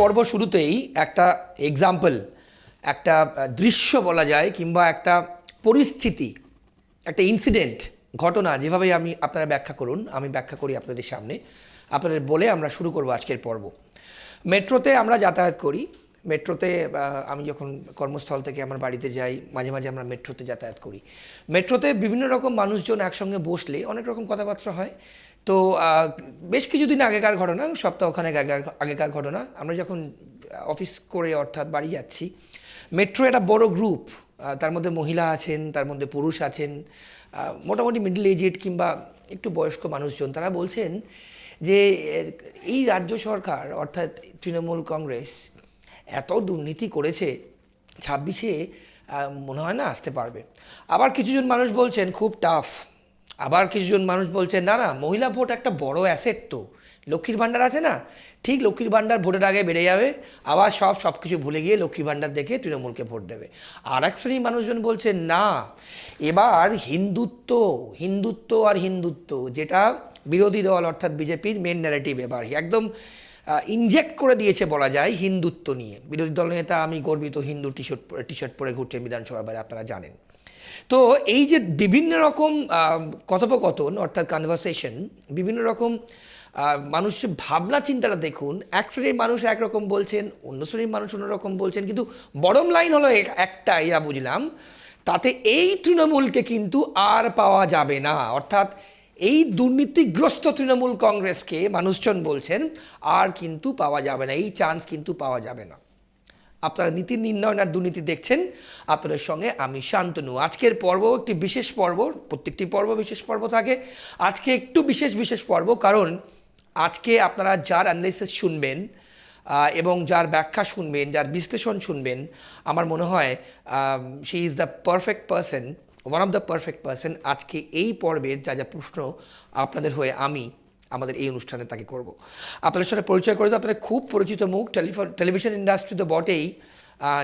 পর্ব শুরুতেই একটা এক্সাম্পল, একটা দৃশ্য বলা যায়, কিংবা একটা পরিস্থিতি, একটা ইনসিডেন্ট, ঘটনা, যেভাবেই আপনারা ব্যাখ্যা করুন, আমি ব্যাখ্যা করি আপনাদের সামনে। আপনাদের বলে আমরা শুরু করব আজকের পর্ব। মেট্রোতে আমরা যাতায়াত করি। মেট্রোতে আমি যখন কর্মস্থল থেকে আমার বাড়িতে যাই, মাঝে মাঝে আমরা মেট্রোতে যাতায়াত করি। মেট্রোতে বিভিন্ন রকম মানুষজন একসঙ্গে বসলে অনেক রকম কথাবার্তা হয়। তো বেশ কিছুদিন আগেকার ঘটনা, সপ্তাহখানেক আগেকার ঘটনা, আমরা যখন অফিস করে অর্থাৎ বাড়ি যাচ্ছি, মেট্রো একটা বড় গ্রুপ, তার মধ্যে মহিলা আছেন, তার মধ্যে পুরুষ আছেন, মোটামুটি মিডল এজেড কিংবা একটু বয়স্ক মানুষজন। তারা বলছেন যে এই রাজ্য সরকার অর্থাৎ তৃণমূল কংগ্রেস এত দুর্নীতি করেছে, 26-এ মনে হয় না আসতে পারবে। আবার কিছুজন মানুষ বলছেন খুব টাফ। আবার কিছুজন মানুষ বলছেন না না, মহিলা ভোট একটা বড় অ্যাসেট, তো লক্ষ্মীর ভাণ্ডার আছে না, ঠিক লক্ষ্মীর ভাণ্ডার ভোটের আগে বেড়ে যাবে, আবার সব কিছু ভুলে গিয়ে লক্ষ্মীর ভাণ্ডার দেখে তৃণমূলকে ভোট দেবে। আর এক শ্রেণীর মানুষজন বলছেন না, এবার হিন্দুত্ব আর হিন্দুত্ব, যেটা বিরোধী দল অর্থাৎ বিজেপির মেন ন্যারেটিভ, এবার একদম ইনজেক্ট করে দিয়েছে বলা যায় হিন্দুত্ব নিয়ে। বিরোধী দল নেতা আমি গর্বিত হিন্দু টি শার্ট পরে ঘুরছেন বিধানসভার বাইরে, আপনারা জানেন। তো এই যে বিভিন্ন রকম কথোপকথন অর্থাৎ কনভারসেশন, বিভিন্ন রকম মানুষের ভাবনা চিন্তাটা দেখুন, এক শ্রেণীর মানুষ একরকম বলছেন, অন্য শ্রেণীর মানুষ অন্যরকম বলছেন, কিন্তু বটম লাইন হলো একটা, ইয়া বুঝলাম, তাতে এই তৃণমূলকে কিন্তু আর পাওয়া যাবে না। অর্থাৎ এই দুর্নীতিগ্রস্ত তৃণমূল কংগ্রেসকে মানুষজন বলছেন আর কিন্তু পাওয়া যাবে না, এই চান্স কিন্তু পাওয়া যাবে না। আপনারা নীতি নির্ণয় আর দুর্নীতি দেখছেন, আপনাদের সঙ্গে আমি শান্তনু। আজকের পর্ব একটি বিশেষ পর্ব, প্রত্যেকটি পর্ব বিশেষ পর্ব থাকে, আজকে একটু বিশেষ পর্ব, কারণ আজকে আপনারা যার অ্যানালিসিস শুনবেন এবং যার ব্যাখ্যা শুনবেন, যার বিশ্লেষণ শুনবেন, আমার মনে হয় she is the perfect person, one of the perfect person. আজকে এই পর্বের যা প্রশ্ন আপনাদের হয়ে আমি আমাদের এই অনুষ্ঠানে তাকে করব। আপনাদের সাথে পরিচয় করে দেবো, আপনাদের খুব পরিচিত মুখ, টেলিভিশন ইন্ডাস্ট্রি তো বটেই,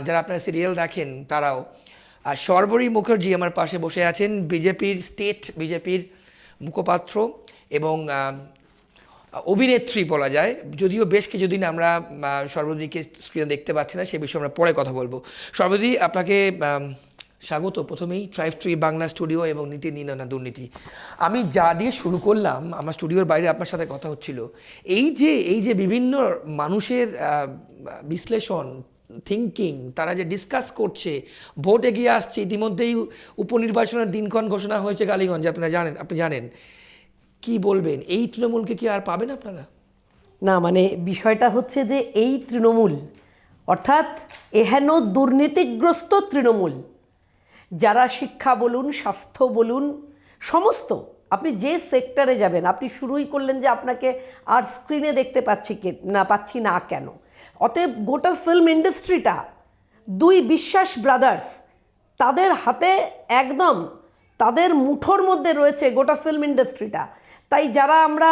যারা আপনারা সিরিয়াল দেখেন তারাও। সর্বরী মুখার্জি আমার পাশে বসে আছেন, বিজেপির মুখপাত্র এবং অভিনেত্রী বলা যায়, যদিও বেশ কিছুদিন আমরা সর্বদীকে স্ক্রিনে দেখতে পাচ্ছি না, সে বিষয়ে আমরা পরে কথা বলবো। সর্বদী, আপনাকে স্বাগত প্রথমেই ট্রাইব3 বাংলা স্টুডিও এবং নীতি নির্ণয় না দুর্নীতি। আমি যা দিয়ে শুরু করলাম, আমার স্টুডিওর বাইরে আপনার সাথে কথা হচ্ছিল, এই যে বিভিন্ন মানুষের বিশ্লেষণ, থিঙ্কিং, তারা যে ডিসকাস করছে, ভোট এগিয়ে আসছে, ইতিমধ্যেই উপনির্বাচনের দিনক্ষণ ঘোষণা হয়েছে কালীগঞ্জে, আপনি জানেন, কি বলবেন? এই তৃণমূলকে কি আর পাবেন আপনারা? না, মানে বিষয়টা হচ্ছে যে এই তৃণমূল অর্থাৎ এহেন দুর্নীতিগ্রস্ত তৃণমূল, যারা শিক্ষা বলুন, স্বাস্থ্য বলুন, সমস্ত, আপনি যে সেক্টরে যাবেন, আপনি শুরুই করলেন যে আপনাকে আর স্ক্রিনে দেখতে পাচ্ছি না কেন। অতএব গোটা ফিল্ম ইন্ডাস্ট্রিটা দুই বিশ্বাস ব্রাদার্স, তাদের হাতে একদম, তাদের মুঠোর মধ্যে রয়েছে গোটা ফিল্ম ইন্ডাস্ট্রিটা। তাই যারা আমরা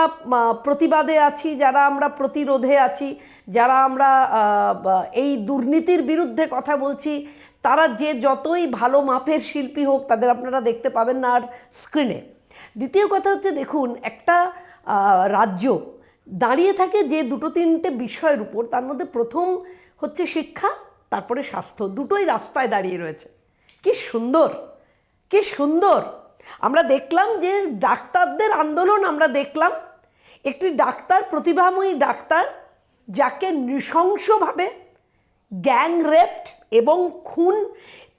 প্রতিবাদে আছি, যারা আমরা প্রতিরোধে আছি, যারা আমরা এই দুর্নীতির বিরুদ্ধে কথা বলছি, তারা যে যতই ভালো মাপের শিল্পী হোক, তাদের আপনারা দেখতে পাবেন না আর স্ক্রিনে। দ্বিতীয় কথা হচ্ছে, দেখুন, একটা রাজ্য দাঁড়িয়ে থাকে যে দুটো তিনটে বিষয়ের উপর, তার মধ্যে প্রথম হচ্ছে শিক্ষা, তারপরে স্বাস্থ্য, দুটোই রাস্তায় দাঁড়িয়ে রয়েছে। কি সুন্দর, কি সুন্দর! আমরা দেখলাম যে ডাক্তারদের আন্দোলন, আমরা দেখলাম একটি ডাক্তার, প্রতিভাময়ী ডাক্তার, যাকে নৃশংসভাবে গ্যাং রেপড এবং খুন,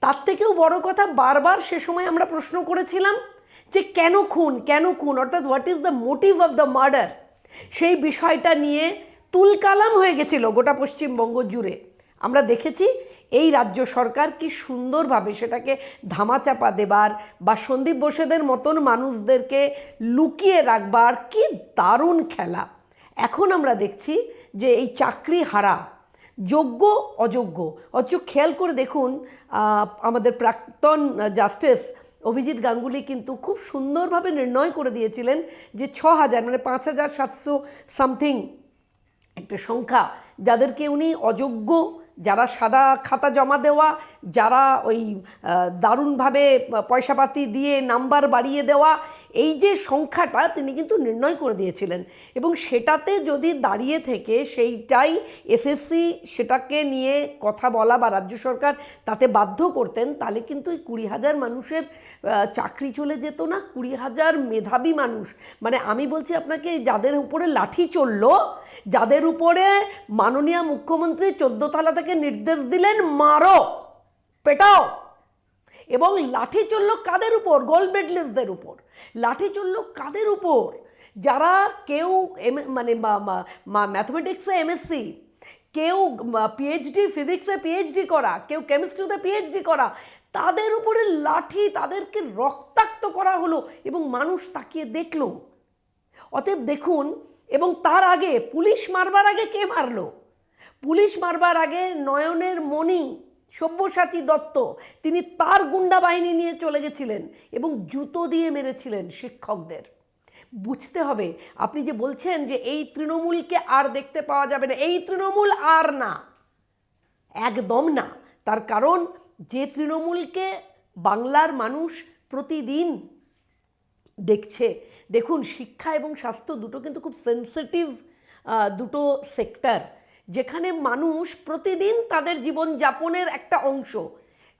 তার থেকেও বড় কথা, বারবার সে সময় আমরা প্রশ্ন করেছিলাম যে কেন খুন, অর্থাৎ what is the motive of the murder. সেই বিষয়টা নিয়ে তুলকালাম হয়ে গেছিল গোটা পশ্চিমবঙ্গ জুড়ে। আমরা দেখেছি এই রাজ্য সরকার কি সুন্দরভাবে সেটাকে ধামাচাপা দেবার বা সন্দীপ বসুদের মতন মানুষদেরকে লুকিয়ে রাখবার কি দারুণ খেলা। এখন আমরা দেখছি যে এই চাকরি হারা, যোগ্য অযোগ্য, অথচ খেয়াল করে দেখুন, আমাদের প্রাক্তন জাস্টিস অভিজিৎ গাঙ্গুলি কিন্তু খুব সুন্দরভাবে নির্ণয় করে দিয়েছিলেন যে 6000 মানে 5700 সামথিং একটা সংখ্যা, যাদেরকে উনি অযোগ্য, যারা সাদা খাতা জমা দেওয়া, যারা ওই দারুণভাবে পয়সাপাতি দিয়ে নাম্বার বাড়িয়ে দেওয়া, এই যে সংখ্যাটা তিনি কিন্তু নির্ণয় করে দিয়েছিলেন, এবং সেটাতে যদি দাঁড়িয়ে থেকে সেইটাই এসএসসি সেটাকে নিয়ে কথা বলা বা রাজ্য সরকার তাতে বাধ্য করতেন, তাহলে কিন্তু এই 20,000 মানুষের চাকরি চলে যেত না। 20,000 মেধাবী মানুষ, মানে আমি বলছি আপনাকে, যাদের উপরে লাঠি চললো, যাদের উপরে মাননীয় মুখ্যমন্ত্রী 14 তলা থেকে নির্দেশ দিলেন মারো পেটাও, এবং লাঠি চললো কাদের উপর? গোল্ড মেডেলিস্টদের উপর। লাঠি চললো কাদের উপর? যারা কেউ মানে ম্যাথমেটিক্সে এমএসসি, কেউ পিএইচডি ফিজিক্সে পিএইচডি করা, কেউ কেমিস্ট্রিতে পিএইচডি করা, তাদের উপরে লাঠি, তাদেরকে রক্তাক্ত করা হলো এবং মানুষ তাকিয়ে দেখলো। অতএব দেখুন, এবং তার আগে পুলিশ মারবার আগে কে মারলো? পুলিশ মারবার আগে নয়নের মণি সব্যসাচী দত্ত, তিনি তার গুন্ডা বাহিনী নিয়ে চলে গেছিলেন এবং জুতো দিয়ে মেরেছিলেন শিক্ষকদের। বুঝতে হবে, আপনি যে বলছেন যে এই তৃণমূলকে আর দেখতে পাওয়া যাবে না, এই তৃণমূল আর না, একদম না। তার কারণ যে তৃণমূলকে বাংলার মানুষ প্রতিদিন দেখছে, দেখুন শিক্ষা এবং স্বাস্থ্য দুটো কিন্তু খুব সেন্সিটিভ দুটো সেক্টর, যেখানে মানুষ প্রতিদিন তাদের জীবনযাপনের একটা অংশ।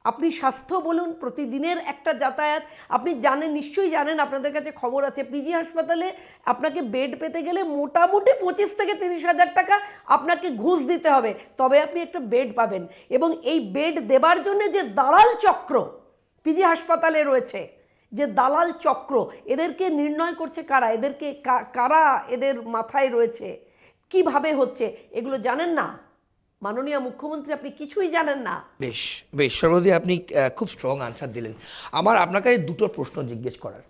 আপনি স্বাস্থ্য বলুন, প্রতিদিনের একটা যাতায়াত। আপনি জানেন, নিশ্চয়ই জানেন, আপনাদের কাছে খবর আছে, পিজি হাসপাতালে আপনাকে বেড পেতে গেলে মোটামুটি 25 থেকে 30,000 টাকা আপনাকে ঘুষ দিতে হবে, তবে আপনি একটা বেড পাবেন। এবং এই বেড দেবার জন্য যে দালাল চক্র পিজি হাসপাতালে রয়েছে, যে দালাল চক্র, এদেরকে নির্ণয় করছে কারা? এদেরকে কারা এদের মাথায় রয়েছে? কিভাবে হচ্ছে এগুলো জানেন না মাননীয় মুখ্যমন্ত্রী, আপনি কিছুই জানেন না। বেশ বেশ, সর্বদি আপনি খুব স্ট্রং আনসার দিলেন। আমার আপনাকে দুটো প্রশ্ন জিজ্ঞেস করার।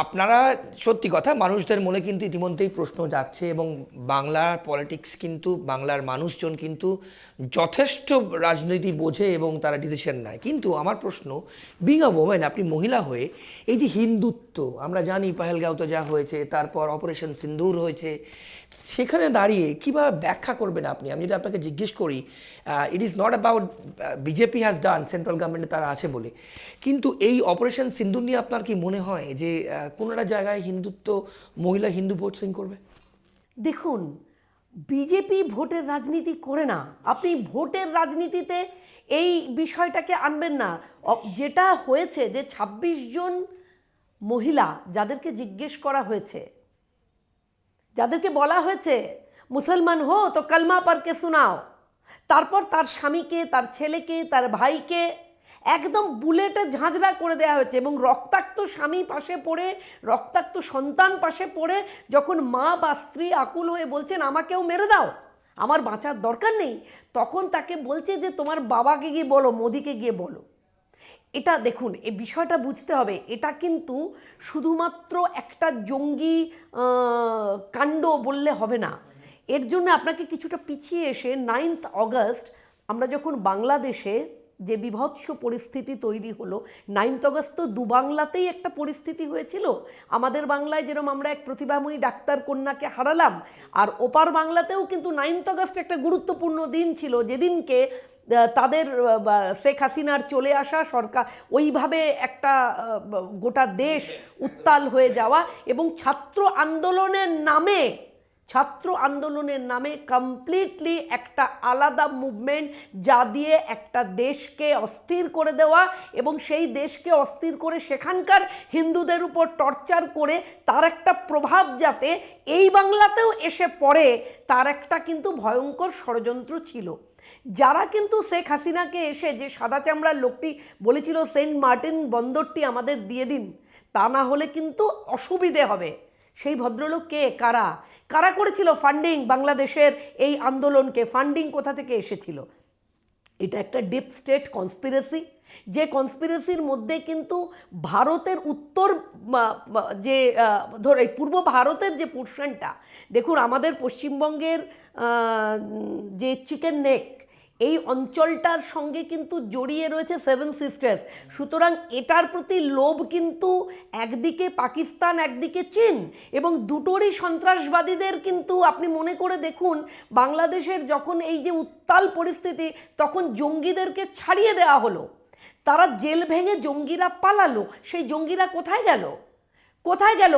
আপনারা, সত্যি কথা, মানুষদের মনে কিন্তু ইতিমধ্যেই প্রশ্ন জাগছে, এবং বাংলার পলিটিক্স কিন্তু, বাংলার মানুষজন কিন্তু যথেষ্ট রাজনীতি বোঝে এবং তারা ডিসিশন নেয়। কিন্তু আমার প্রশ্ন, বিং আ ওমেন, আপনি মহিলা হয়ে এই যে হিন্দুত্ব, আমরা জানি পাহেলগাঁওতে যা হয়েছে, তারপর অপারেশন সিন্দুর হয়েছে, সেখানে দাঁড়িয়ে কীভাবে ব্যাখ্যা করবেন আপনি? আমি যদি আপনাকে জিজ্ঞেস করি, it is not about BJP has done, central গভর্নমেন্টে তারা আছে বলে, কিন্তু এই অপারেশন সিন্দুর নিয়ে আপনার কি মনে হয় যে কোনো একটা জায়গায় হিন্দুত্ব, মহিলা হিন্দু ভোট সিং করবে? দেখুন, বিজেপি ভোটের রাজনীতি করে না। আপনি ভোটের রাজনীতিতে এই বিষয়টাকে আনবেন না। যেটা হয়েছে যে 26 জন মহিলা যাদেরকে জিজ্ঞেস করা হয়েছে, যাদেরকে বলা হয়েছে মুসলমান হো তো কলমা পড়কে শোনাও, তারপর তার স্বামীকে, তার ছেলেকে, তার ভাইকে একদম বুলেটে ঝাঁঝরা করে দেওয়া হয়েছে, এবং রক্তাক্ত স্বামী পাশে পড়ে, রক্তাক্ত সন্তান পাশে পড়ে যখন মা বা স্ত্রী আকুল হয়ে বলছেন আমাকেও মেরে দাও, আমার বাঁচার দরকার নেই, তখন তাকে বলছে যে তোমার বাবাকে গিয়ে বলো, মোদিকে গিয়ে বলো। এটা দেখুন, এই বিষয়টা বুঝতে হবে, এটা কিন্তু শুধুমাত্র একটা জঙ্গি কাণ্ড বললে হবে না। এর জন্য আপনাকে কিছুটা পিছিয়ে এসে 9th অগস্ট আমরা যখন বাংলাদেশে যে বিভৎস পরিস্থিতি তৈরি হলো, 9th অগস্ট তো দুবাংলাতেই একটা পরিস্থিতি হয়েছিল। আমাদের বাংলায় যেরকম আমরা এক প্রতিভাময়ী ডাক্তার কন্যাকে হারালাম, আর ওপার বাংলাতেও কিন্তু 9th অগস্ট একটা গুরুত্বপূর্ণ দিন ছিল, যেদিনকে তাদের শেখ হাসিনার চলে আসা সরকার, ওইভাবে একটা গোটা দেশ উত্তাল হয়ে যাওয়া, এবং ছাত্র আন্দোলনের নামে কমপ্লিটলি একটা আলাদা মুভমেন্ট, যা দিয়ে একটা দেশকে অস্থির করে দেওয়া, এবং সেই দেশকে অস্থির করে সেখানকার হিন্দুদের উপর টর্চার করে তার একটা প্রভাব যাতে এই বাংলাতেও এসে পড়ে, তার একটা কিন্তু ভয়ঙ্কর ষড়যন্ত্র ছিল। যারা কিন্তু শেখ হাসিনাকে এসে যে সাদা চামড়ার লোকটি বলেছিল সেন্ট মার্টিন বন্দরটি আমাদের দিয়ে দিন, তা না হলে কিন্তু অসুবিধে হবে, সেই ভদ্রলোক কে? কারা করেছিল ফান্ডিং বাংলাদেশের এই আন্দোলনকে? ফান্ডিং কোথা থেকে এসেছিল? এটা একটা ডিপ স্টেট কনস্পিরেসি, যে কনস্পিরেসির মধ্যে কিন্তু ভারতের উত্তর যে ধরে পূর্ব ভারতের যে পোর্শনটা, দেখুন আমাদের পশ্চিমবঙ্গের যে চিকেন নেক, এই অঞ্চলটার সঙ্গে কিন্তু জড়িয়ে রয়েছে 7 সিস্টার্স। সুতরাং এটার প্রতি লোভ কিন্তু একদিকে পাকিস্তান, একদিকে চীন, এবং দুটোরই সন্ত্রাসবাদীদের কিন্তু আপনি মনে করে দেখুন, বাংলাদেশের যখন এই যে উত্তাল পরিস্থিতি, তখন জঙ্গিদেরকে ছাড়িয়ে দেওয়া হলো, তারা জেল ভেঙে জঙ্গিরা পালালো, সেই জঙ্গিরা কোথায় গেল? কোথায় গেল?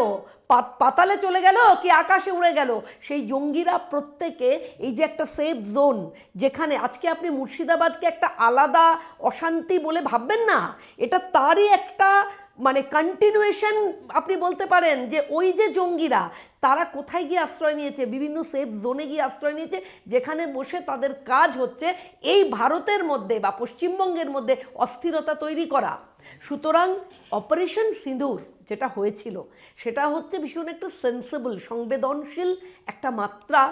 পাতালে চলে গেল কি আকাশে উড়ে গেল? সেই জঙ্গিরা প্রত্যেকে এই যে একটা সেফ জোন, যেখানে আজকে আপনি মুর্শিদাবাদকে একটা আলাদা অশান্তি বলে ভাববেন না, এটা তারই একটা মানে কন্টিনিউয়েশন আপনি বলতে পারেন। যে ওই যে জঙ্গিরা, তারা কোথায় গিয়ে আশ্রয় নিয়েছে? বিভিন্ন সেফ জোনে গিয়ে আশ্রয় নিয়েছে, যেখানে বসে তাদের কাজ হচ্ছে এই ভারতের মধ্যে বা পশ্চিমবঙ্গের মধ্যে অস্থিরতা তৈরি করা। সুতরাং অপারেশন সিঁদুর যেটা হয়েছিল, সেটা হচ্ছে ভীষণ একটা সেন্সিবল, সংবেদনশীল একটা মাত্রা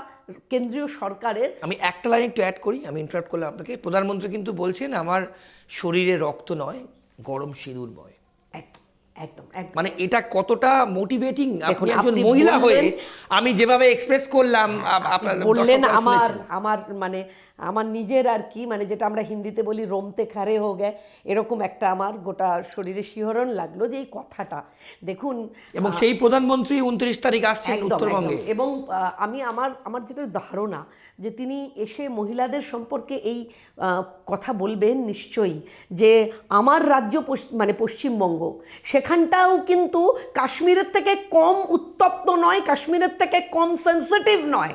কেন্দ্রীয় সরকারের। আমি একটা লাইন একটু অ্যাড করি, আমি ইন্টারাপ্ট করলাম আপনাকে। প্রধানমন্ত্রী কিন্তু বলছেন আমার শরীরে রক্ত নয়, গরম সিঁদুর বয়। একদম একদম একদম। মানে এটা কতটা মোটিভেটিং। দেখুন, আপনি একজন আপনি মহিলা হয়ে বললেন- আমি যেভাবে এক্সপ্রেস করলাম, আপনার বললেন, দর্শকরা আমার শুনেছেন। আমার মানে আমার নিজের আর কি, মানে যেটা আমরা হিন্দিতে বলি রোমতে খারে হো গে, এরকম একটা আমার গোটা শরীরে শিহরণ লাগলো যে এই কথাটা। দেখুন, এবং সেই প্রধানমন্ত্রী 29 তারিখ আসছেন একদম, উত্তরবঙ্গে। একদম। এবং আমি আমার যেটা ধারণা যে তিনি এসে মহিলাদের সম্পর্কে এই কথা বলবেন নিশ্চয়ই, যে আমার রাজ্য মানে পশ্চিমবঙ্গ, সেখানটাও কিন্তু কাশ্মীরের থেকে কম উত্তপ্ত নয়, কাশ্মীরের থেকে কম সেন্সিটিভ নয়।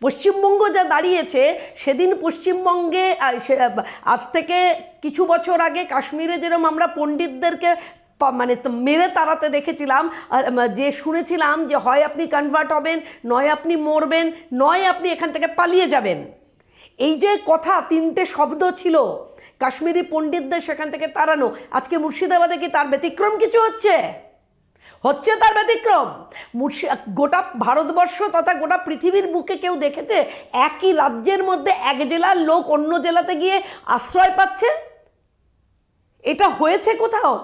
পশ্চিমবঙ্গ যা দাঁড়িয়েছে, সেদিন পশ্চিমবঙ্গে আজ থেকে কিছু বছর আগে কাশ্মীরে যেরকম আমরা পণ্ডিতদেরকে মানে মেরে তাড়াতে দেখেছিলাম, যে শুনেছিলাম যে হয় আপনি কনভার্ট হবেন, নয় আপনি মরবেন, নয় আপনি এখান থেকে পালিয়ে যাবেন। এই যে কথা, তিনটে শব্দ ছিল কাশ্মীরি পণ্ডিতদের সেখান থেকে তাড়ানো। আজকে মুর্শিদাবাদে কি তার ব্যতিক্রম কিছু হচ্ছে? তার ব্যতিক্রম? গোটা ভারতবর্ষ তথা গোটা পৃথিবীর বুকে কেউ দেখেছে একই রাজ্যের মধ্যে এক জেলার লোক অন্য জেলাতে গিয়ে আশ্রয় পাচ্ছে? এটা হয়েছে কোথাও?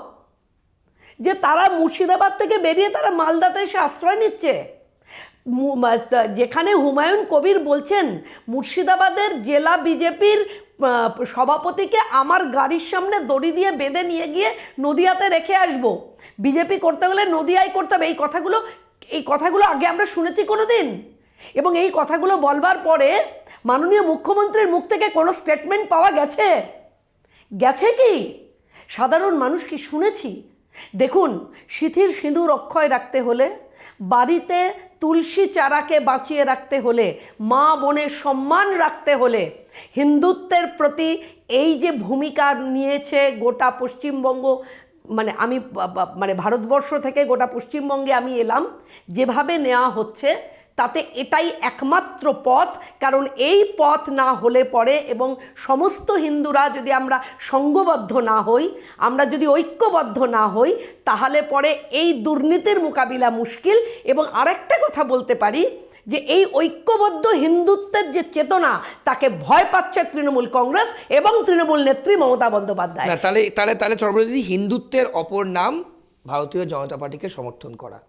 যে তারা মুর্শিদাবাদ থেকে বেরিয়ে তারা মালদাতে এসে আশ্রয় নিচ্ছে, যেখানে হুমায়ুন কবির বলছেন মুর্শিদাবাদের জেলা বিজেপির সভাপতিকে আমার গাড়ির সামনে দড়ি দিয়ে বেঁধে নিয়ে গিয়ে নদিয়াতে রেখে আসবো। বিজেপি করতে হলে নদিয়ায় করতে হবে। এই কথাগুলো আগে আমরা শুনেছি কোনো দিন? এবং এই কথাগুলো বলবার পরে মাননীয় মুখ্যমন্ত্রীর মুখ থেকে কোনো স্টেটমেন্ট পাওয়া গেছে? কি সাধারণ মানুষ কি শুনেছি? দেখুন, সিঁথির সিঁদুর অক্ষয় রাখতে হলে, বাড়িতে তুলসী চারাকে বাঁচিয়ে রাখতে হলে, মা বোনের সম্মান রাখতে হলে, হিন্দুত্বের প্রতি এই যে ভূমিকা নিয়েছে গোটা পশ্চিমবঙ্গ, মানে আমি মানে ভারতবর্ষ থেকে গোটা পশ্চিমবঙ্গে আমি এলাম, যেভাবে নেওয়া হচ্ছে তাতে এটাই একমাত্র পথ। কারণ এই পথ না হলে পরে, এবং সমস্ত হিন্দুরা যদি আমরা সঙ্ঘবদ্ধ না হই, আমরা যদি ঐক্যবদ্ধ না হই, তাহলে পরে এই দুর্নীতির মোকাবিলা মুশকিল। এবং আরেকটা কথা বলতে পারি, যে এই ঐক্যবদ্ধ হিন্দুত্বের যে চেতনা, তাকে ভয় পাচ্ছে তৃণমূল কংগ্রেস এবং তৃণমূল নেত্রী মমতা বন্দ্যোপাধ্যায়। না, তাহলে চরমরাজি, হিন্দুত্বের অপর নাম ভারতীয় জনতা পার্টিকে সমর্থন করা।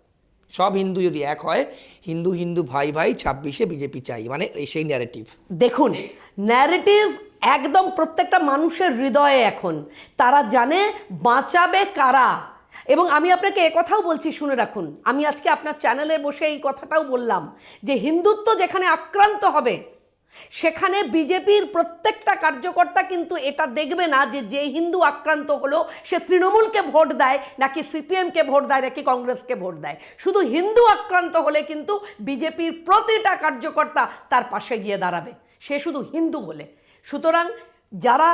সব হিন্দু যদি এক হয়, হিন্দু হিন্দু ভাই ভাই 26-এ বিজেপি চাই, মানে সেই ন্যারেটিভ। দেখুন, ন্যারেটিভ একদম প্রত্যেকটা মানুষের হৃদয়ে এখন। তারা জানে বাঁচাবে কারা। এবং আমি আপনাকে একথাও বলছি, শুনে রাখুন, আমি আজকে আপনার চ্যানেলে বসে এই কথাটাও বললাম, যে হিন্দুত্ব যেখানে আক্রান্ত হবে, সেখানে বিজেপির প্রত্যেকটা কার্যকর্তা কিন্তু এটা দেখবে না যে হিন্দু আক্রান্ত হলো সে তৃণমূলকে ভোট দেয় নাকি সিপিএমকে ভোট দেয় নাকি কংগ্রেসকে ভোট দেয়। শুধু হিন্দু আক্রান্ত হলে কিন্তু বিজেপির প্রতিটা কার্যকর্তা তার পাশে গিয়ে দাঁড়াবে, সে শুধু হিন্দু বলে। সুতরাং যারা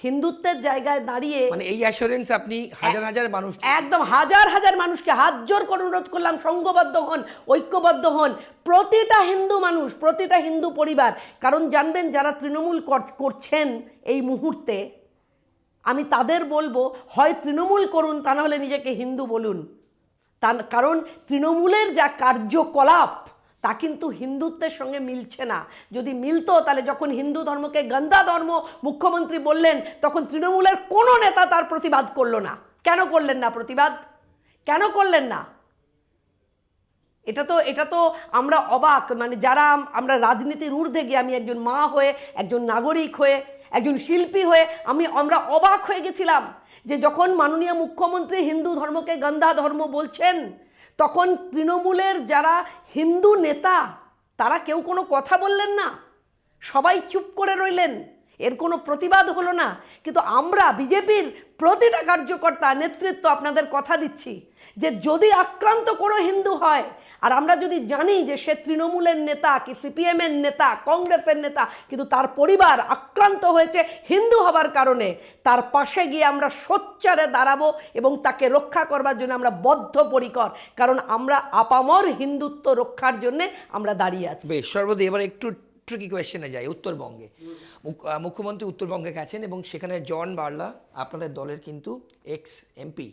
হিন্দুত্বের জায়গায় দাঁড়িয়ে, মানে এই অ্যাসুরেন্স আপনি হাজার হাজার মানুষ, একদম হাজার হাজার মানুষকে হাত জোর করে অনুরোধ করলাম, সংঘবদ্ধ হন, ঐক্যবদ্ধ হন, প্রতিটা হিন্দু মানুষ, প্রতিটা হিন্দু পরিবার। কারণ জানবেন, যারা তৃণমূল করছেন এই মুহূর্তে, আমি তাদের বলবো, হয় তৃণমূল করুন, তা নাহলে নিজেকে হিন্দু বলুন। কারণ তৃণমূলের যা কার্যকলাপ, তা কিন্তু হিন্দুত্বের সঙ্গে মিলছে না। যদি মিলতো, তাহলে যখন হিন্দু ধর্মকে গন্দা ধর্ম মুখ্যমন্ত্রী বললেন, তখন তৃণমূলের কোনো নেতা তার প্রতিবাদ করলো না। কেন করলেন না প্রতিবাদ? কেন করলেন না? এটা তো আমরা অবাক। মানে যারা আমরা রাজনীতির ঊর্ধ্বে গিয়ে, আমি একজন মা হয়ে, একজন নাগরিক হয়ে, একজন শিল্পী হয়ে আমরা অবাক হয়ে গেছিলাম যে যখন মাননীয় মুখ্যমন্ত্রী হিন্দু ধর্মকে গন্দা ধর্ম বলছেন, তখন তৃণমূলের যারা হিন্দু নেতা, তারা কেউ কোনো কথা বললেন না, সবাই চুপ করে রইলেন। এর কোনো প্রতিবাদ হলো না। কিন্তু আমরা বিজেপির প্রতিটা কার্যকর্তা নেতৃত্ব আপনাদের কথা দিচ্ছি যে যদি আক্রান্ত কোনো হিন্দু হয়, আর আমরা যদি জানি যে সে তৃণমূলের নেতা কি সিপিএমের নেতা কংগ্রেসের নেতা, কিন্তু তার পরিবার আক্রান্ত হয়েছে হিন্দু হবার কারণে, তার পাশে গিয়ে আমরা সোচ্চারে দাঁড়াবো এবং তাকে রক্ষা করবার জন্য আমরা বদ্ধপরিকর, কারণ আমরা আপামর হিন্দুত্ব রক্ষার জন্যে আমরা দাঁড়িয়ে আছি। বেশ সর্বদা, এবার একটু ট্রিকি কোয়েশ্চেনে যাই। উত্তরবঙ্গে মুখ্যমন্ত্রী উত্তরবঙ্গে গেছেন এবং সেখানে জন বার্লা আপনাদের দলের কিন্তু এক্স এমপি,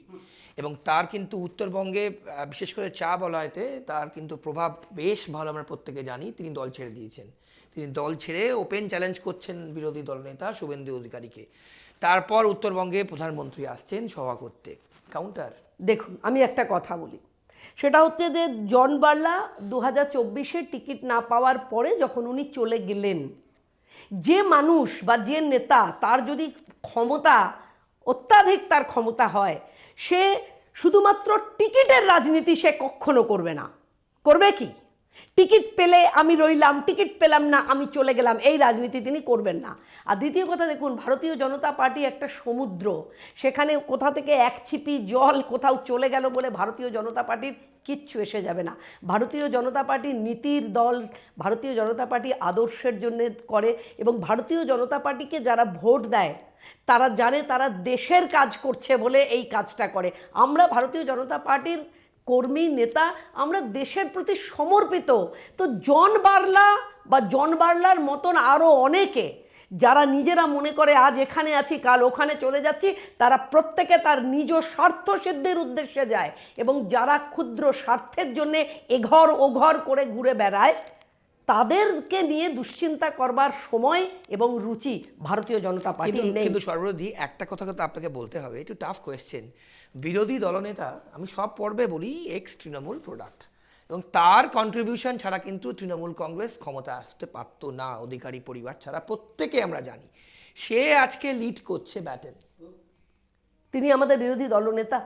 এবং তার কিন্তু উত্তরবঙ্গে বিশেষ করে চা বলয়তে তার কিন্তু প্রভাব বেশ ভালো, আমরা প্রত্যেকে জানি। তিনি দল ছেড়ে দিয়েছেন, তিনি দল ছেড়ে ওপেন চ্যালেঞ্জ করছেন বিরোধী দলনেতা শুভেন্দু অধিকারীকে। তারপর উত্তরবঙ্গে প্রধানমন্ত্রী আসছেন সভা করতে, কাউন্টার। দেখুন, আমি একটা কথা বলি, সেটা হচ্ছে যে জন বার্লা 2024-এ টিকিট না পাওয়ার পরে যখন উনি চলে গেলেন, যে মানুষ বা যে নেতা তার যদি ক্ষমতা অত্যাধিক তার ক্ষমতা হয়, সে শুধুমাত্র টিকিটের রাজনীতি সে কখনো করবে না। করবে কি? টিকিট পেলে আমি রইলাম, টিকিট পেলাম না আমি চলে গেলাম, এই রাজনীতি তিনি করবেন না। আর দ্বিতীয় কথা, দেখুন, ভারতীয় জনতা পার্টি একটা সমুদ্র, সেখানে কোথা থেকে এক ছিপি জল কোথাও চলে গেল বলে ভারতীয় জনতা পার্টির কিচ্ছু এসে যাবে না। ভারতীয় জনতা পার্টি নীতির দল, ভারতীয় জনতা পার্টি আদর্শের জন্য করে, এবং ভারতীয় জনতা পার্টিকে যারা ভোট দেয় তারা জানে তারা দেশের কাজ করছে বলে এই কাজটা করে। আমরা ভারতীয় জনতা পার্টির কর্মী নেতা, আমরা দেশের প্রতি সমর্পিত। তো জন বার্লা বা জন বার্লার মতন আরও অনেকে যারা নিজেরা মনে করে আজ এখানে আছি কাল ওখানে চলে যাচ্ছি, তারা প্রত্যেকে তার নিজ স্বার্থ সিদ্ধির উদ্দেশ্যে যায়, এবং যারা ক্ষুদ্র স্বার্থের জন্যে এঘর ওঘর করে ঘুরে বেড়ায়, তাদেরকে নিয়ে দুশ্চিন্তা করবার সময় এবং রুচি ভারতীয় জনতা পার্টি নেই। কিন্তু সর্বদি একটা কথা তো আপনাকে বলতে হবে, একটু টাফ কোয়েশ্চেন। বিরোধী দলনেতা, আমি সব পর্বে বলি, এক্স তৃণমূল প্রোডাক্ট, এবং তার কন্ট্রিবিউশন ছাড়া কিন্তু তৃণমূল কংগ্রেস ক্ষমতা আসতে পারত না, অধিকারী পরিবার ছাড়া, প্রত্যেকে আমরা জানি। সে আজকে লিড করছে ব্যাটেল। তিনি আমাদের বিরোধী দলনেতা,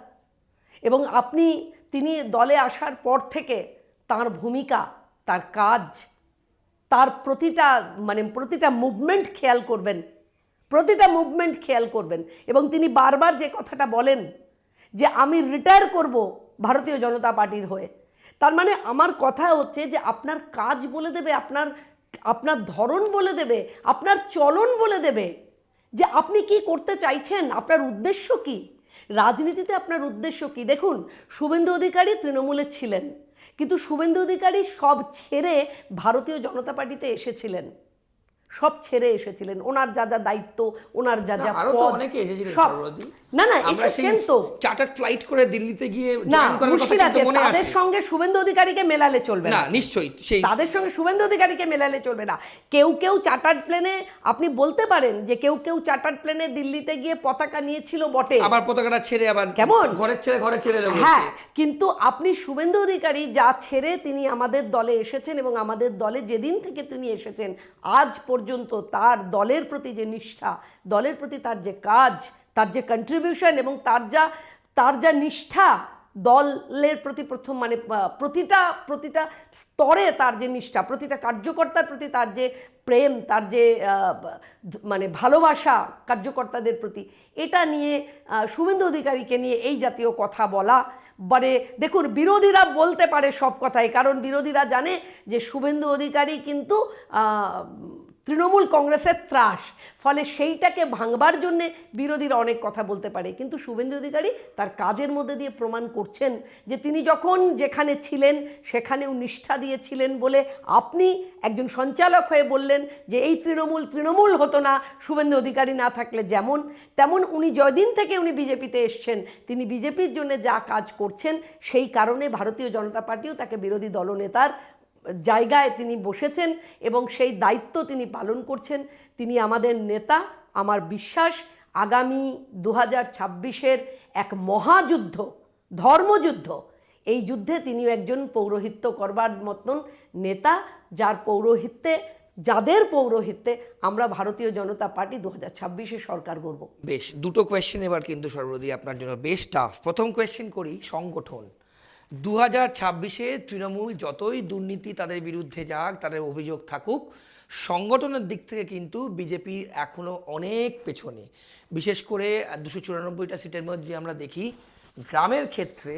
এবং তিনি দলে আসার পর থেকে তার ভূমিকা, তার কাজ, তার প্রতিটা মুভমেন্ট খেয়াল করবেন, প্রতিটা মুভমেন্ট খেয়াল করবেন। এবং তিনি বারবার যে কথাটা বলেন যে আমি রিটায়ার করব ভারতীয় জনতা পার্টির হয়ে, তার মানে আমার কথা হচ্ছে যে আপনার কাজ বলে দেবে, আপনার ধরন বলে দেবে, আপনার চলন বলে দেবে যে আপনি কি করতে চাইছেন, আপনার উদ্দেশ্য কি, রাজনীতিতে আপনার উদ্দেশ্য কি। দেখুন, শুভেন্দু অধিকারী তৃণমূলে ছিলেন, কিন্তু শুভেন্দু অধিকারী সব ছেড়ে ভারতীয় জনতা পার্টিতে এসেছিলেন, সব ছেড়ে এসেছিলেন। ওনার যা যা দায়িত্ব, ওনার যা যা পদ, সব না এসেছেন তো চার্টার্ড ফ্লাইট করে দিল্লিতে গিয়ে না, মুশকিল আছে। তাদের সঙ্গে শুভেন্দু অধিকারীকে মেলালে চলবে না, নিশ্চয়ই তাদের সঙ্গে শুভেন্দু অধিকারীকে মেলালে চলবে না। কেউ কেউ চার্টার্ড প্লেনে, আপনি বলতে পারেন যে কেউ কেউ চার্টার্ড প্লেনে দিল্লিতে গিয়ে পতাকা নিয়েছিল বটে, আবার পতাকাটা ছেড়ে আবার কেমন ঘরে ছেড়ে হ্যাঁ, কিন্তু আপনি শুভেন্দু অধিকারী যা ছেড়ে তিনি আমাদের দলে এসেছেন, এবং আমাদের দলে যেদিন থেকে তিনি এসেছেন আজ পর্যন্ত তার দলের প্রতি যে নিষ্ঠা, দলের প্রতি তার যে কাজ, তার যে কন্ট্রিবিউশন, এবং তার যা নিষ্ঠা দলের প্রতি, প্রতিটা স্তরে তার যে নিষ্ঠা, প্রতিটা কার্যকর্তার প্রতি তার যে প্রেম, তার যে ভালোবাসা কার্যকর্তাদের প্রতি, এটা নিয়ে শুভেন্দু অধিকারীকে নিয়ে এই জাতীয় কথা বলা, দেখুন, বিরোধীরা বলতে পারে সব কথাই, কারণ বিরোধীরা জানে যে শুভেন্দু অধিকারী কিন্তু তৃণমূল কংগ্রেসের ত্রাস, ফলে সেইটাকে ভাঙবার জন্যে বিরোধীরা অনেক কথা বলতে পারে। কিন্তু শুভেন্দু অধিকারী তার কাজের মধ্যে দিয়ে প্রমাণ করছেন যে তিনি যখন যেখানে ছিলেন সেখানেও নিষ্ঠা দিয়েছিলেন বলে আপনি একজন সঞ্চালক হয়ে বললেন যে এই তৃণমূল হতো না শুভেন্দু অধিকারী না থাকলে। তেমন উনি যেদিন থেকে উনি বিজেপিতে এসছেন, তিনি বিজেপির জন্য যা কাজ করছেন, সেই কারণে ভারতীয় জনতা পার্টিও তাকে বিরোধী দলনেতার জায়গায় তিনি বসেছেন, এবং সেই দায়িত্ব তিনি পালন করছেন। তিনি আমাদের নেতা। আমার বিশ্বাস আগামী 2026-এর এক মহাযুদ্ধ, ধর্মযুদ্ধ, এই যুদ্ধে তিনিও একজন পৌরোহিত্য করবার মতন নেতা, যাদের পৌরোহিত্যে আমরা ভারতীয় জনতা পার্টি 2026-এ সরকার গড়ব। বেশ, দুটো কোয়েশ্চেন এবার কিন্তু সর্বদি আপনার জন্য বেশ টাফ। প্রথম কোয়েশ্চেন করি, সংগঠন 2026-এ তৃণমূল যতই দুর্নীতি তাদের বিরুদ্ধে যাক, তাদের অভিযোগ থাকুক, সংগঠনের দিক থেকে কিন্তু বিজেপি এখনও অনেক পেছনে। বিশেষ করে 294টা সিটের মধ্যে যদি আমরা দেখি, গ্রামের ক্ষেত্রে,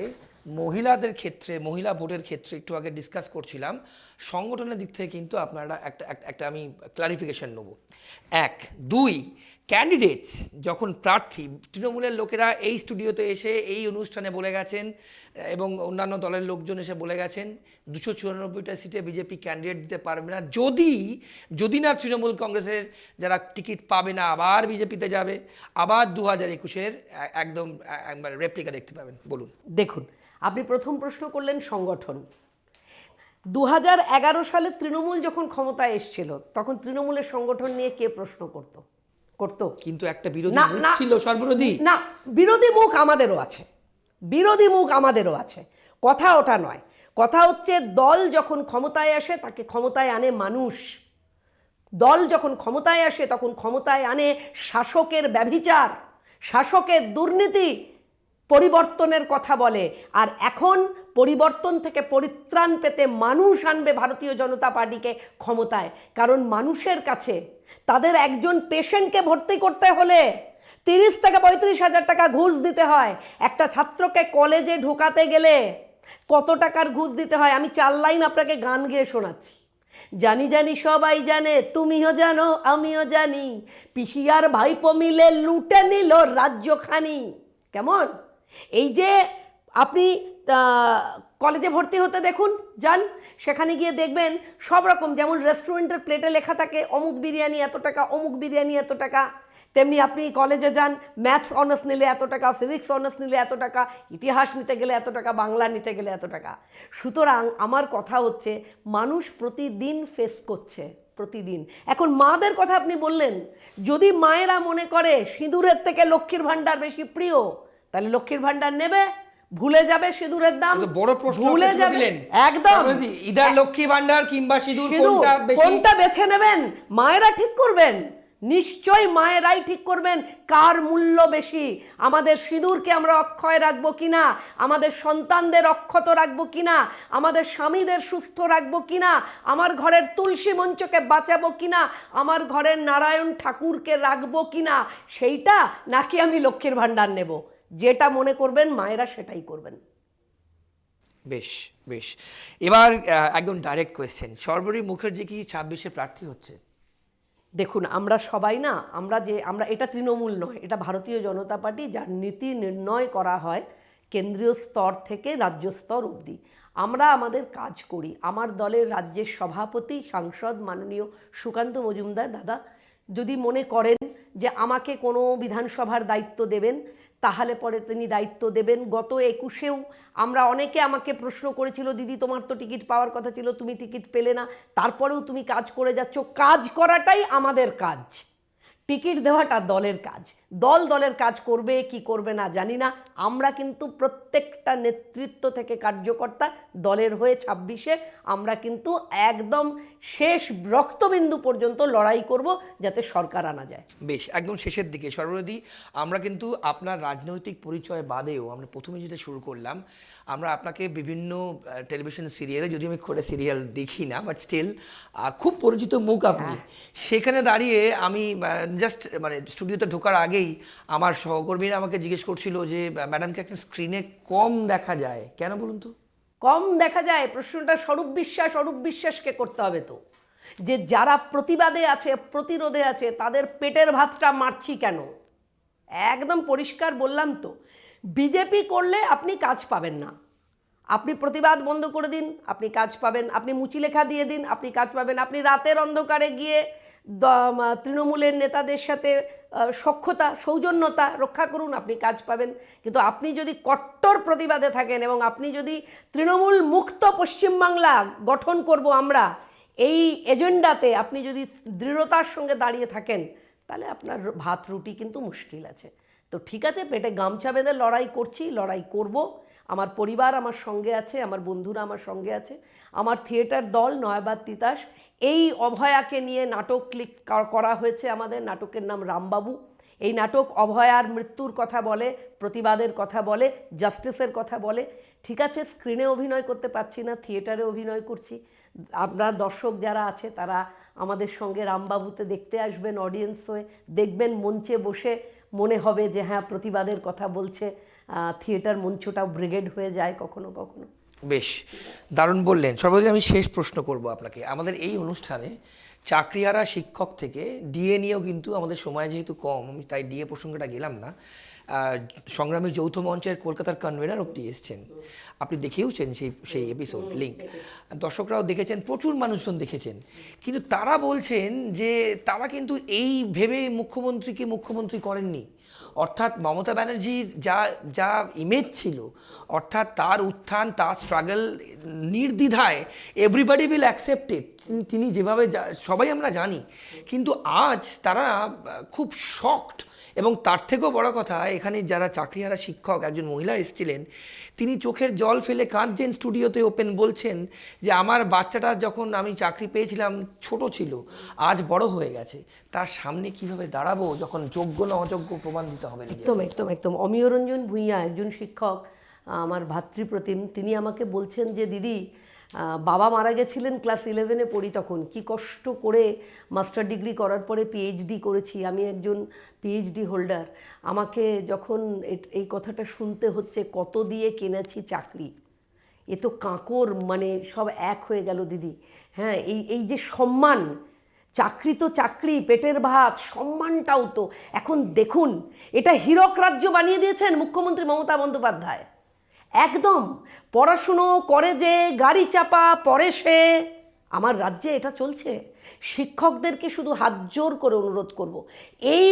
মহিলাদের ক্ষেত্রে, মহিলা ভোটের ক্ষেত্রে একটু আগে ডিসকাস করছিলাম, সংগঠনের দিক থেকে কিন্তু আপনারা একটা আমি ক্লারিফিকেশন নেব। 1, 2, ক্যান্ডিডেটস যখন প্রার্থী, তৃণমূলের লোকেরা এই স্টুডিওতে এসে এই অনুষ্ঠানে বলে গেছেন এবং অন্যান্য দলের লোকজন এসে বলে গেছেন 294টা সিটে বিজেপি ক্যান্ডিডেট দিতে পারবে না, যদি না তৃণমূল কংগ্রেসের যারা টিকিট পাবে না আবার বিজেপিতে যাবে, আবার 2021-এর একদম একবার রেপ্লিকা দেখতে পাবেন। বলুন। দেখুন, আপনি প্রথম প্রশ্ন করলেন সংগঠন। 2011 সালে তৃণমূল যখন ক্ষমতায় এসেছিল তখন তৃণমূলের সংগঠন নিয়ে কে প্রশ্ন করতো? কিন্তু একটা বিরোধী মুখ ছিল, সর্ববিরোধী না, বিরোধী মুখ আমাদেরও আছে, বিরোধী মুখ আমাদেরও আছে, কথা ওটা নয়। কথা হচ্ছে দল যখন ক্ষমতায় আসে তাকে ক্ষমতায় আনে মানুষ। দল যখন ক্ষমতায় আসে তখন ক্ষমতায় আনে শাসকের ব্যভিচার, শাসকের দুর্নীতি, পরিবর্তনের কথা বলে। আর এখন পরিবর্তন থেকে পরিত্রাণ পেতে মানুষ আনবে ভারতীয় জনতা পার্টিকে ক্ষমতায়। কারণ মানুষের কাছে তাদের একজন পেশেন্টকে ভর্তি করতে হলে 30 থেকে 35 হাজার টাকা ঘুষ দিতে হয়। একটা ছাত্রকে কলেজে ঢোকাতে গেলে কত টাকার ঘুষ দিতে হয়? আমি 4 লাইন আপনাকে গান গেয়ে শোনাচ্ছি। জানি জানি সবাই জানে, তুমিও জানো আমিও জানি, পিসিয়ার ভাইপো মিলে লুটে নিল রাজ্যখানি। কেমন? এই যে আপনি কলেজে ভর্তি হতে দেখুন, যান, সেখানে গিয়ে দেখবেন সব রকম, যেমন রেস্টুরেন্টের প্লেটে লেখা থাকে অমুক বিরিয়ানি এত টাকা, অমুক বিরিয়ানি এত টাকা, তেমনি আপনি কলেজে যান, ম্যাথস অনার্স নিলে এত টাকা, ফিজিক্স অনার্স নিলে এত টাকা, ইতিহাস নিতে গেলে এত টাকা, বাংলা নিতে গেলে এত টাকা। সুতরাং আমার কথা হচ্ছে মানুষ প্রতিদিন ফেস করছে, প্রতিদিন। এখন মাদের কথা আপনি বললেন, যদি মায়েরা মনে করে সিঁদুরের থেকে লক্ষ্মীর ভাণ্ডার বেশি প্রিয়, তাহলে লক্ষ্মীর ভাণ্ডার নেবে, ভুলে যাবে সিঁদুরের দাম, বড় প্রশ্ন ভুলে যাবে একদম। ইদার লক্ষ্মী ভাণ্ডার কিংবা সিঁদুর কোনটা বেছে নেবেন মায়েরা ঠিক করবেন। নিশ্চয়ই মায়েরাই ঠিক করবেন কার মূল্য বেশি। আমাদের সিঁদুরকে আমরা অক্ষয় রাখবো কিনা, আমাদের সন্তানদের অক্ষত রাখবো কিনা, আমাদের স্বামীদের সুস্থ রাখবো কিনা, আমার ঘরের তুলসী মঞ্চকে বাঁচাবো কিনা, আমার ঘরের নারায়ণ ঠাকুরকে রাখবো কিনা, সেইটা নাকি আমি লক্ষ্মীর ভাণ্ডার নেব? যেটা মনে করবেন মায়েরা সেটাই করবেন। বেশ বেশ, এবার একদম ডাইরেক্ট কোয়েশ্চেন, সর্বরী মুখার্জি কি 26-এ প্রার্থী হচ্ছে? দেখুন, আমরা সবাই না, আমরা এটা তৃণমূল নয়, এটা ভারতীয় জনতা পার্টি, যার নীতি নির্ণয় করা হয় কেন্দ্রীয় স্তর থেকে রাজ্য স্তর অবধি। আমরা আমাদের কাজ করি। আমার দলের রাজ্যের সভাপতি সাংসদ মাননীয় সুকান্ত মজুমদার দাদা যদি মনে করেন যে আমাকে কোনো বিধানসভার দায়িত্ব দেবেন, তাহলে পরে তিনি দায়িত্ব দেবেন। গত 21-এও আমরা অনেকে আমাকে প্রশ্ন করেছিল, দিদি তোমার তো টিকিট পাওয়ার কথা ছিল, তুমি টিকিট পেলে না, তারপরেও তুমি কাজ করে যাচ্ছ। কাজ করাটাই আমাদের কাজ, টিকিট দেওয়াটা দলের কাজ। দলের কাজ করবে কি করবে না জানি না, আমরা কিন্তু প্রত্যেকটা নেতৃত্ব থেকে কার্যকর্তা দলের হয়ে 26-এ আমরা কিন্তু একদম শেষ রক্তবিন্দু পর্যন্ত লড়াই করব যাতে সরকার আনা যায়। বেশ, একদম শেষের দিকে সর্বরী, আমরা কিন্তু আপনার রাজনৈতিক পরিচয় বাদেও আমরা প্রথমে যেটা শুরু করলাম, আমরা আপনাকে বিভিন্ন টেলিভিশন সিরিয়ালে, যদিও আমি করে সিরিয়াল দেখি না, বাট স্টিল খুব পরিচিত মুখ আপনি। সেখানে দাঁড়িয়ে আমি জাস্ট মানে স্টুডিওতে ঢোকার আগেই আমার সহকর্মীরা আমাকে জিজ্ঞেস করছিল যে ম্যাডামকে একটা স্ক্রিনে কম দেখা যায়, কেন বলুন তো? কম দেখা যায় প্রশ্নটা স্বরূপ বিশ্বাসকে করতে হবে তো, যে যারা প্রতিবাদে আছে, প্রতিরোধে আছে, তাদের পেটের ভাতটা মারছি কেন? একদম পরিষ্কার বললাম তো, বিজেপি করলে আপনি কাজ পাবেন না। আপনি প্রতিবাদ বন্ধ করে দিন, আপনি কাজ পাবেন। আপনি মুচিলেখা দিয়ে দিন, আপনি কাজ পাবেন। আপনি রাতের অন্ধকারে গিয়ে তৃণমূলের নেতাদের সাথে সৌজন্যতা রক্ষা করুন, আপনি কাজ পাবেন। কিন্তু আপনি যদি কট্টর প্রতিবাদে থাকেন এবং আপনি যদি তৃণমূল মুক্ত পশ্চিমবাংলা গঠন করব আমরা, এই এজেন্ডাতে আপনি যদি দৃঢ়তার সঙ্গে দাঁড়িয়ে থাকেন, তাহলে আপনার ভাত রুটি কিন্তু মুশকিল আছে। তো ঠিক আছে, পেটে গামছা বেঁধে লড়াই করছি, লড়াই করব। আমার পরিবার আমার সঙ্গে আছে, আমার বন্ধুরা আমার সঙ্গে আছে, আমার থিয়েটার দল নয়াবাদ তিতাস, এই অভয়াকে নিয়ে নাটক করা হয়েছে। আমাদের নাটকের নাম রামবাবু। এই নাটক অভয়ার মৃত্যুর কথা বলে, প্রতিবাদের কথা বলে, জাস্টিসের কথা বলে। ঠিক আছে, স্ক্রিনে অভিনয় করতে পারছি না, থিয়েটারে অভিনয় করছি। আপনার দর্শক যারা আছে তারা আমাদের সঙ্গে রামবাবুতে দেখতে আসবেন, অডিয়েন্স হয়ে দেখবেন, মঞ্চে বসে মনে হবে যে হ্যাঁ প্রতিবাদের কথা বলছে। থিয়েটার মঞ্চটাও ব্রিগেড হয়ে যায় কখনো কখনো। বেশ দারুণ বললেন। সর্বপ্রথম আমি শেষ প্রশ্ন করব আপনাকে। আমাদের এই অনুষ্ঠানে চাকরিহারা শিক্ষক থেকে ডিএ নিয়েও কিন্তু আমাদের সময় যেহেতু কম, আমি তাই ডিএ প্রসঙ্গটা গেলাম না। সংগ্রামী যৌথ মঞ্চের কলকাতার কনভেনার অব্দি এসছেন, আপনি দেখেওছেন সেই এপিসোড লিঙ্ক, দর্শকরাও দেখেছেন, প্রচুর মানুষজন দেখেছেন। কিন্তু তারা বলছেন যে তারা কিন্তু এই ভেবে মুখ্যমন্ত্রীকে মুখ্যমন্ত্রী করেননি, অর্থাৎ মমতা ব্যানার্জির যা যা ইমেজ ছিল, অর্থাৎ তার উত্থান, তার স্ট্রাগল নির্দ্বিধায় এভরিবডি উইল অ্যাকসেপ্ট ইট, তিনি যেভাবে সবাই আমরা জানি। কিন্তু আজ তারা খুব শকড। এবং তার থেকেও বড় কথা, এখানে যারা চাকরিহারা শিক্ষক, একজন মহিলা এসেছিলেন, তিনি চোখের জল ফেলে কাঁদছেন স্টুডিওতে, ওপেন বলছেন যে আমার বাচ্চাটা যখন আমি চাকরি পেয়েছিলাম ছোট ছিল, আজ বড় হয়ে গেছে, তার সামনে কিভাবে দাঁড়াবো যখন যোগ্য না অযোগ্য প্রমাণ দিতে হবে নিজে। একদম একদম একদম। অমিয়রঞ্জন ভূঁইয়া একজন শিক্ষক, আমার ভাতৃপ্রতিম, তিনি আমাকে বলছেন যে দিদি, বাবা মারা গেছিলেন ক্লাস 11-এ পড়ি তখন, কি কষ্ট করে মাস্টার ডিগ্রি করার পরে পিএইচডি করেছি, আমি একজন পিএইচডি হোল্ডার। আমাকে যখন এই কথাটা শুনতে হচ্ছে, কত দিয়ে কিনেছি চাকরি, এ তো কাঁকর, মানে সব এক হয়ে গেল দিদি। হ্যাঁ, এই যে সম্মান, চাকরি তো চাকরি, পেটের ভাত, সম্মানটাও তো এখন দেখুন, এটা হীরক রাজ্য বানিয়ে দিয়েছেন মুখ্যমন্ত্রী মমতা বন্দ্যোপাধ্যায়। একদম পড়াশুনো করে যে গাড়ি চাপা পরে সে, আমার রাজ্যে এটা চলছে। শিক্ষকদেরকে শুধু হাত জোর করে অনুরোধ করব, এই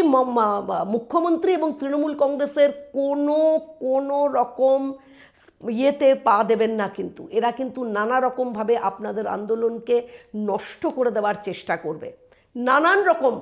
মুখ্যমন্ত্রী এবং তৃণমূল কংগ্রেসের কোনো রকম ইয়েতে পা দেবেন না। কিন্তু এরা কিন্তু নানা রকমভাবে আপনাদের আন্দোলনকে নষ্ট করে দেওয়ার চেষ্টা করবে, নানান রকম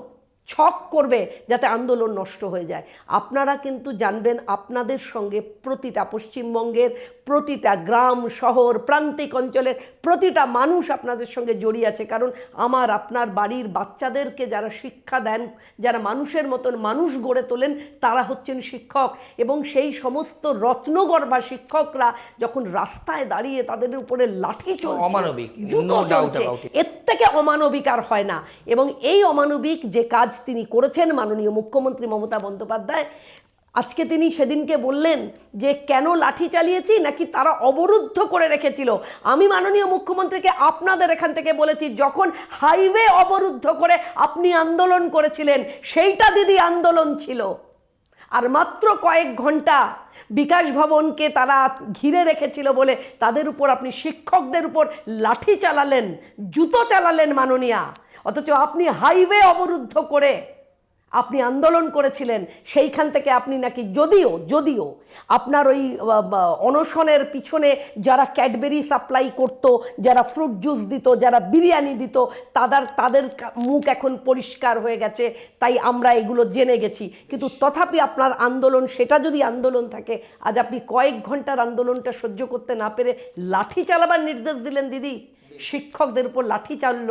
ছক করবে যাতে আন্দোলন নষ্ট হয়ে যায়। আপনারা কিন্তু জানবেন, আপনাদের সঙ্গে প্রতিটা পশ্চিমবঙ্গের প্রতিটা গ্রাম শহর প্রান্তিক অঞ্চলের প্রতিটা মানুষ আপনাদের সঙ্গে জড়িয়ে আছে। কারণ আমার আপনার বাড়ির বাচ্চাদেরকে যারা শিক্ষা দেন, যারা মানুষের মতন মানুষ গড়ে তোলেন, তারা হচ্ছেন শিক্ষক। এবং সেই সমস্ত রত্নগর্ভা শিক্ষকরা যখন রাস্তায় দাঁড়িয়ে তাদের উপরে লাঠি চলছে, অমানবিক, জুতো চলছে, এর থেকে অমানবিক আর হয় না। এবং এই অমানবিক যে কাজ তিনি করেছেন মাননীয় মুখ্যমন্ত্রী মমতা বন্দ্যোপাধ্যায়, আজকে তিনি সেদিনকে বললেন যে কেন লাঠি চালিয়েছি, নাকি তারা অবরুদ্ধ করে রেখেছিল। আমি মাননীয় মুখ্যমন্ত্রীকে আপনাদের এখান থেকে বলেছি, যখন হাইওয়ে অবরুদ্ধ করে আপনি আন্দোলন করেছিলেন, সেইটা দিদি আন্দোলন ছিল। আর মাত্র কয়েক ঘন্টা বিকাশ ভবনকে তারা ঘিরে রেখেছিল বলে তাদের উপর আপনি শিক্ষকদের উপর লাঠি চালালেন, জুতো চালালেন মাননীয়া। অথচ আপনি হাইওয়ে অবরুদ্ধ করে আপনি আন্দোলন করেছিলেন। সেইখান থেকে আপনি নাকি যদিও আপনার ওই অনশনের পিছনে যারা ক্যাডবেরি সাপ্লাই করত, যারা ফ্রুট জুস দিত, যারা বিরিয়ানি দিত, তাদের মুখ এখন পরিষ্কার হয়ে গেছে, তাই আমরা এগুলো জেনে গেছি। কিন্তু তথাপি আপনার আন্দোলন, সেটা যদি আন্দোলন থাকে, আজ আপনি কয়েক ঘন্টার আন্দোলনটা সহ্য করতে না পেরে লাঠি চালাবার নির্দেশ দিলেন দিদি, শিক্ষকদের উপর লাঠি চালল।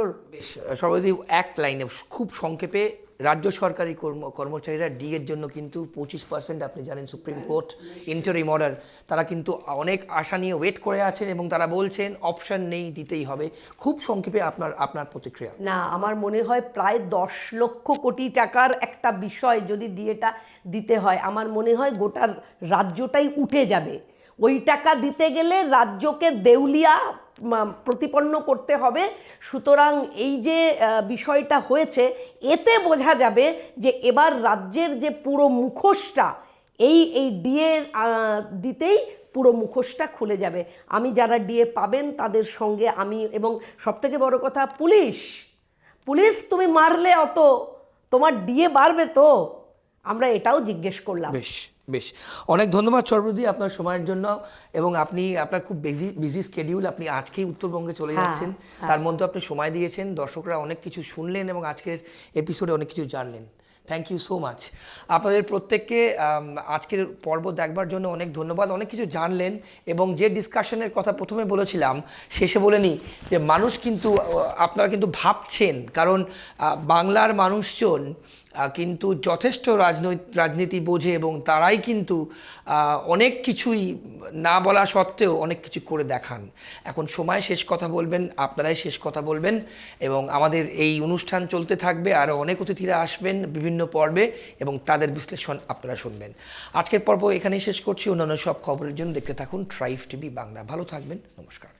সর্বদি এক লাইনে খুব সংক্ষেপে, রাজ্য সরকারি কর্মচারীরা ডিএর জন্য কিন্তু 25%, আপনি জানেন সুপ্রিম কোর্ট ইন্টারিম অর্ডার, তারা কিন্তু অনেক আশা নিয়ে ওয়েট করে আছেন এবং তারা বলছেন অপশন নেই, দিতেই হবে। খুব সংক্ষেপে আপনার প্রতিক্রিয়া। না, আমার মনে হয় প্রায় 10 লক্ষ কোটি টাকার একটা বিষয় যদি ডিএটা দিতে হয়, আমার মনে হয় গোটা রাজ্যটাই উঠে যাবে। ওই টাকা দিতে গেলে রাজ্যকে দেউলিয়া প্রতিপন্ন করতে হবে। সুতরাং এই যে বিষয়টা হয়েছে, এতে বোঝা যাবে যে এবার রাজ্যের যে পুরো মুখোশটা এই ডিএ দিতেই পুরো মুখোশটা খুলে যাবে। আমি যারা ডিএ পাবেন তাদের সঙ্গে আমি, এবং সবথেকে বড় কথা পুলিশ তুমি মারলে অত তোমার ডিএ বাড়বে তো, আমরা এটাও জিজ্ঞেস করলাম। বেশ অনেক ধন্যবাদ সর্বদি আপনার সময়ের জন্য। এবং আপনার খুব বিজি স্কেডিউল, আপনি আজকেই উত্তরবঙ্গে চলে যাচ্ছেন, তার মধ্যে আপনি সময় দিয়েছেন, দর্শকরা অনেক কিছু শুনলেন এবং আজকের এপিসোডে অনেক কিছু জানলেন। Thank you so much. আপনাদের প্রত্যেককে আজকের পর্ব দেখবার জন্য অনেক ধন্যবাদ। অনেক কিছু জানলেন এবং যে ডিসকাশনের কথা প্রথমে বলেছিলাম শেষে বলে নিই যে মানুষ কিন্তু, আপনারা কিন্তু ভাবছেন, কারণ বাংলার মানুষজন কিন্তু যথেষ্ট রাজনীতি বোঝে এবং তারাই কিন্তু অনেক কিছুই না বলা সত্ত্বেও অনেক কিছু করে দেখান। এখন সময় শেষ কথা বলবেন, আপনারাই শেষ কথা বলবেন এবং আমাদের এই অনুষ্ঠান চলতে থাকবে, আরও অনেক অতিথিরা আসবেন বিভিন্ন পর্বে এবং তাদের বিশ্লেষণ আপনারা শুনবেন। আজকের পর্ব এখানেই শেষ করছি। অন্যান্য সব খবরের জন্য দেখতে থাকুন ট্রাইব টিভি বাংলা। ভালো থাকবেন, নমস্কার।